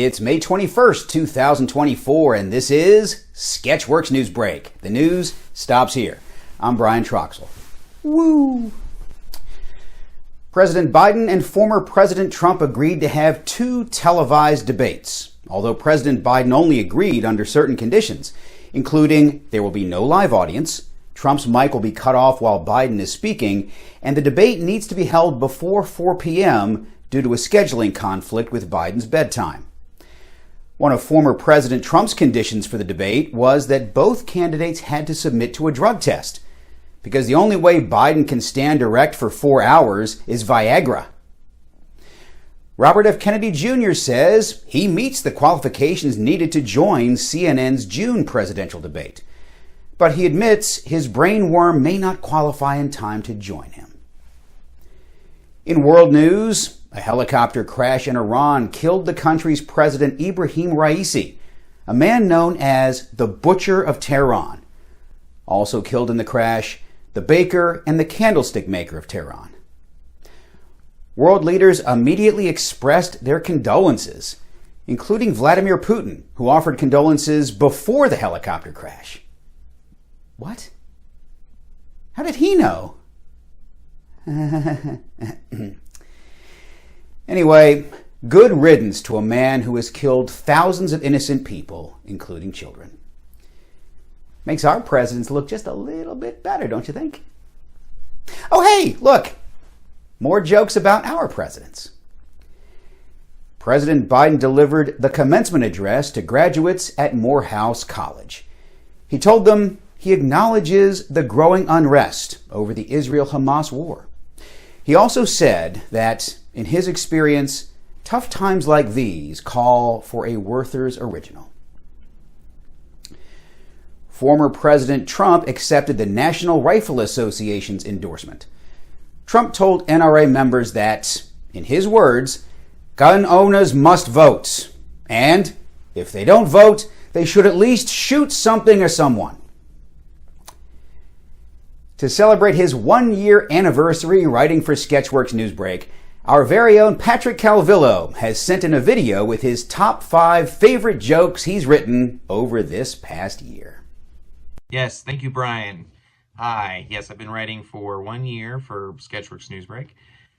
It's May 21st, 2024, and this is Sketchworks NewsBrake. The news stops here. I'm Brian Troxel. Woo! President Biden and former President Trump agreed to have two televised debates, although President Biden only agreed under certain conditions, including there will be no live audience, Trump's mic will be cut off while Biden is speaking, and the debate needs to be held before 4 p.m. due to a scheduling conflict with Biden's bedtime. One of former President Trump's conditions for the debate was that both candidates had to submit to a drug test, because the only way Biden can stand erect for 4 hours is Viagra. Robert F. Kennedy Jr. says he meets the qualifications needed to join CNN's June presidential debate, but he admits his brain worm may not qualify in time to join him. In world news, a helicopter crash in Iran killed the country's President Ibrahim Raisi, a man known as the Butcher of Tehran. Also killed in the crash, the baker and the candlestick maker of Tehran. World leaders immediately expressed their condolences, including Vladimir Putin, who offered condolences before the helicopter crash. What? How did he know? Anyway, good riddance to a man who has killed thousands of innocent people, including children. Makes our presidents look just a little bit better, don't you think? Oh, hey, look, more jokes about our presidents. President Biden delivered the commencement address to graduates at Morehouse College. He told them he acknowledges the growing unrest over the Israel-Hamas war. He also said that, in his experience, tough times like these call for a Werther's original. Former President Trump accepted the National Rifle Association's endorsement. Trump told NRA members that, in his words, gun owners must vote, and if they don't vote, they should at least shoot something or someone. To celebrate his 1-year anniversary writing for Sketchworks NewsBrake, our very own Patrick Calvillo has sent in a video with his top 5 favorite jokes he's written over this past year. Yes, thank you, Brian. Hi. Yes, I've been writing for 1 year for Sketchworks NewsBrake,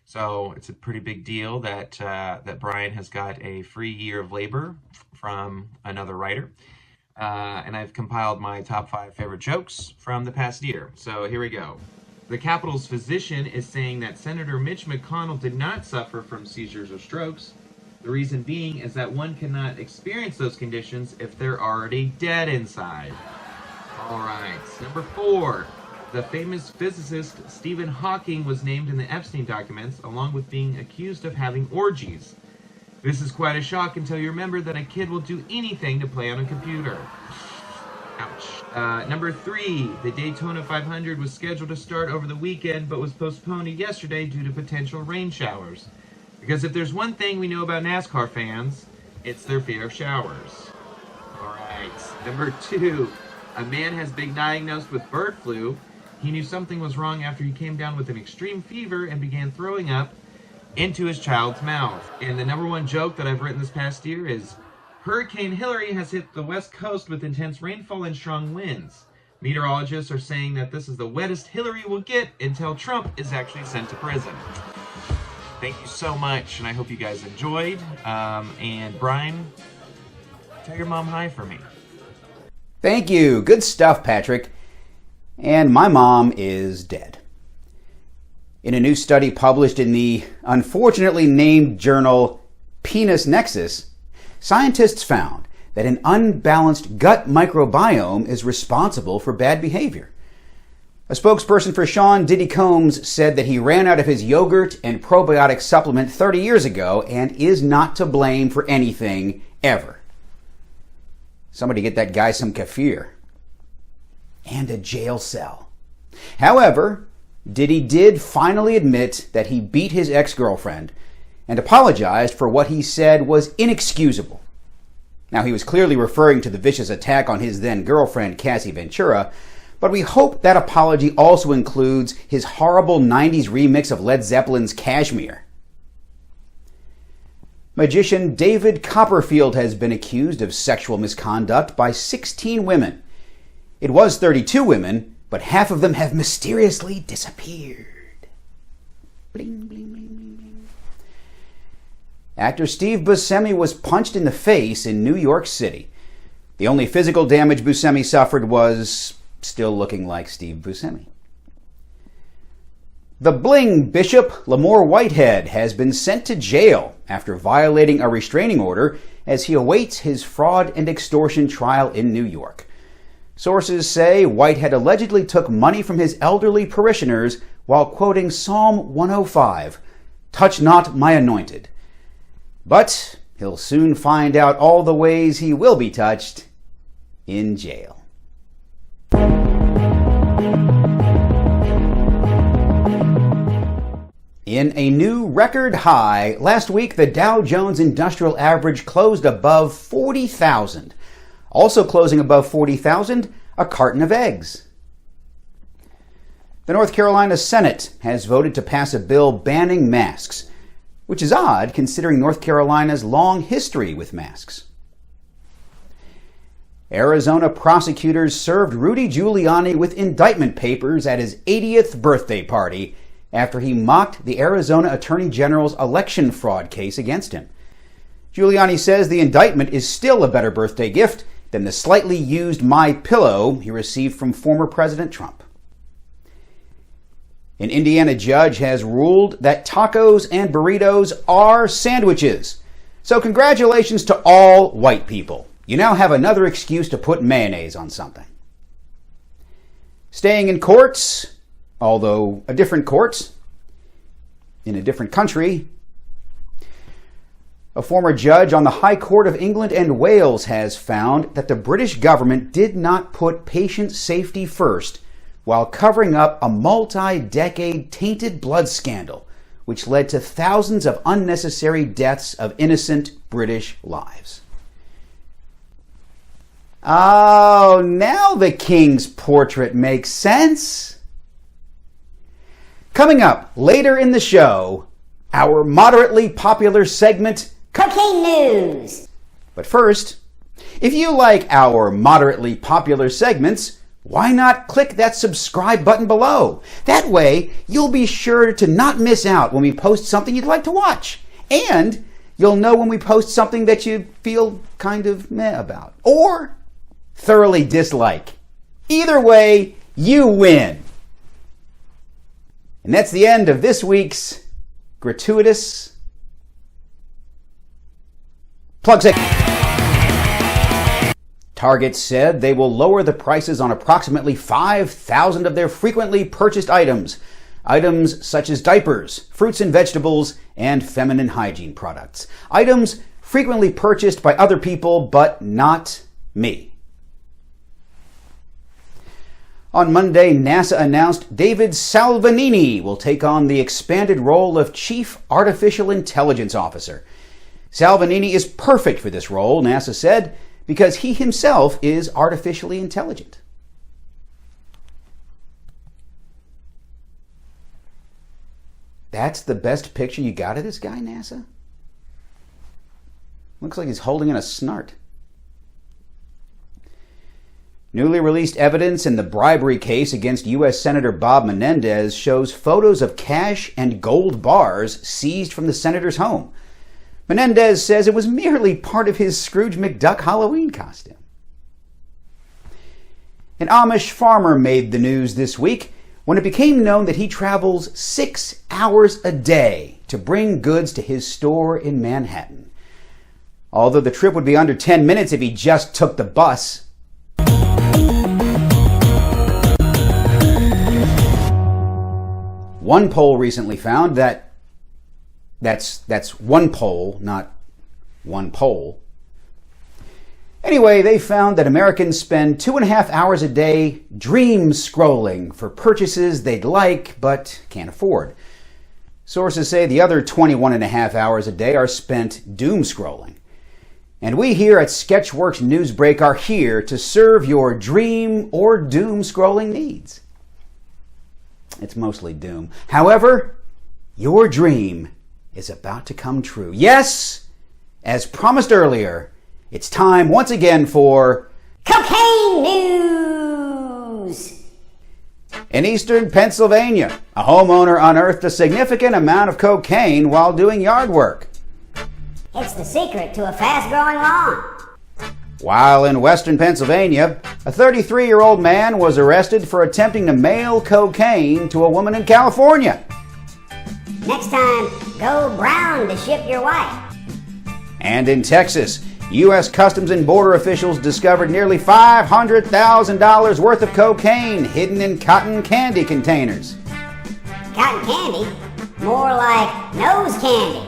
so it's a pretty big deal that that Brian has got a free year of labor from another writer. And I've compiled my top 5 favorite jokes from the past year. So here we go. The Capitol's physician is saying that Senator Mitch McConnell did not suffer from seizures or strokes. The reason being is that one cannot experience those conditions if they're already dead inside. All right, number 4. The famous physicist Stephen Hawking was named in the Epstein documents, along with being accused of having orgies. This is quite a shock until you remember that a kid will do anything to play on a computer. Ouch. Number 3, the Daytona 500 was scheduled to start over the weekend, but was postponed to yesterday due to potential rain showers. Because if there's one thing we know about NASCAR fans, it's their fear of showers. Alright. Number 2, a man has been diagnosed with bird flu. He knew something was wrong after he came down with an extreme fever and began throwing up into his child's mouth. And the number 1 joke that I've written this past year is, Hurricane Hillary has hit the west coast with intense rainfall and strong winds. Meteorologists are saying that this is the wettest Hillary will get until Trump is actually sent to prison. Thank you so much, and I hope you guys enjoyed. And Brian, tell your mom hi for me. Thank you. Good stuff, Patrick. And my mom is dead. In a new study published in the unfortunately named journal Penis Nexus, scientists found that an unbalanced gut microbiome is responsible for bad behavior. A spokesperson for Sean Diddy Combs said that he ran out of his yogurt and probiotic supplement 30 years ago and is not to blame for anything ever. Somebody get that guy some kefir. And a jail cell. However, Diddy did finally admit that he beat his ex-girlfriend and apologized for what he said was inexcusable. Now, he was clearly referring to the vicious attack on his then-girlfriend, Cassie Ventura, but we hope that apology also includes his horrible 90s remix of Led Zeppelin's Kashmir. Magician David Copperfield has been accused of sexual misconduct by 16 women. It was 32 women, but half of them have mysteriously disappeared. Bling, bling, bling, bling, bling. Actor Steve Buscemi was punched in the face in New York City. The only physical damage Buscemi suffered was still looking like Steve Buscemi. The bling bishop, Lamore Whitehead, has been sent to jail after violating a restraining order as he awaits his fraud and extortion trial in New York. Sources say Whitehead allegedly took money from his elderly parishioners while quoting Psalm 105, "Touch not my anointed." But he'll soon find out all the ways he will be touched in jail. In a new record high, last week the Dow Jones Industrial Average closed above 40,000. Also closing above 40,000, a carton of eggs. The North Carolina Senate has voted to pass a bill banning masks, which is odd considering North Carolina's long history with masks. Arizona prosecutors served Rudy Giuliani with indictment papers at his 80th birthday party after he mocked the Arizona Attorney General's election fraud case against him. Giuliani says the indictment is still a better birthday gift than the slightly used My Pillow he received from former President Trump. An Indiana judge has ruled that tacos and burritos are sandwiches. So congratulations to all white people. You now have another excuse to put mayonnaise on something. Staying in courts, although a different court, in a different country. A former judge on the High Court of England and Wales has found that the British government did not put patient safety first while covering up a multi-decade tainted blood scandal, which led to thousands of unnecessary deaths of innocent British lives. Oh, now the King's portrait makes sense. Coming up later in the show, our moderately popular segment, Cocaine News. But first, if you like our moderately popular segments, why not click that subscribe button below? That way, you'll be sure to not miss out when we post something you'd like to watch. And you'll know when we post something that you feel kind of meh about or thoroughly dislike. Either way, you win. And that's the end of this week's gratuitous plug segment. Target said they will lower the prices on approximately 5,000 of their frequently purchased items. Items such as diapers, fruits and vegetables, and feminine hygiene products. Items frequently purchased by other people, but not me. On Monday, NASA announced David Salvanini will take on the expanded role of Chief Artificial Intelligence Officer. Salvanini is perfect for this role, NASA said, because he himself is artificially intelligent. That's the best picture you got of this guy, NASA? Looks like he's holding in a snart. Newly released evidence in the bribery case against U.S. Senator Bob Menendez shows photos of cash and gold bars seized from the senator's home. Menendez says it was merely part of his Scrooge McDuck Halloween costume. An Amish farmer made the news this week when it became known that he travels 6 hours a day to bring goods to his store in Manhattan. Although the trip would be under 10 minutes if he just took the bus. One poll recently found that that's one poll, not one poll. Anyway, they found that Americans spend 2.5 hours a day dream scrolling for purchases they'd like but can't afford. Sources say the other 21.5 hours a day are spent doom scrolling. And we here at Sketchworks NewsBrake are here to serve your dream or doom scrolling needs. It's mostly doom. However, your dream is about to come true. Yes, As promised earlier, it's time once again for Cocaine News! In eastern Pennsylvania, a homeowner unearthed a significant amount of cocaine while doing yard work. It's the secret to a fast-growing lawn. While in western Pennsylvania, a 33-year-old man was arrested for attempting to mail cocaine to a woman in California. Next time, go brown to ship your wife. And in Texas, U.S. Customs and Border officials discovered nearly $500,000 worth of cocaine hidden in cotton candy containers. Cotton candy? More like nose candy.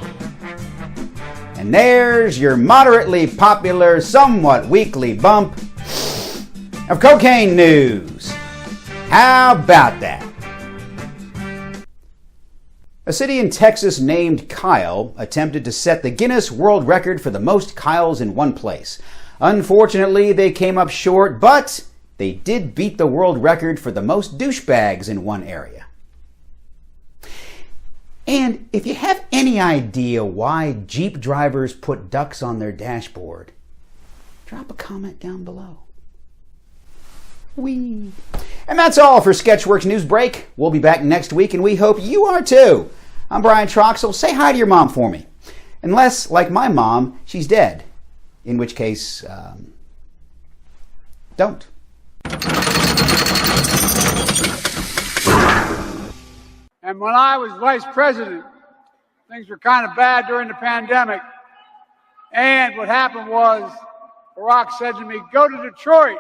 And there's your moderately popular, somewhat weekly bump of cocaine news. How about that? A city in Texas named Kyle attempted to set the Guinness World Record for the most Kyles in one place. Unfortunately, they came up short, but they did beat the world record for the most douchebags in one area. And if you have any idea why Jeep drivers put ducks on their dashboard, drop a comment down below. Whee! And that's all for Sketchworks NewsBrake. We'll be back next week, and we hope you are too. I'm Brian Troxel. Say hi to your mom for me. Unless, like my mom, she's dead. In which case, don't. And when I was vice president, things were kind of bad during the pandemic. And what happened was, Barack said to me, go to Detroit.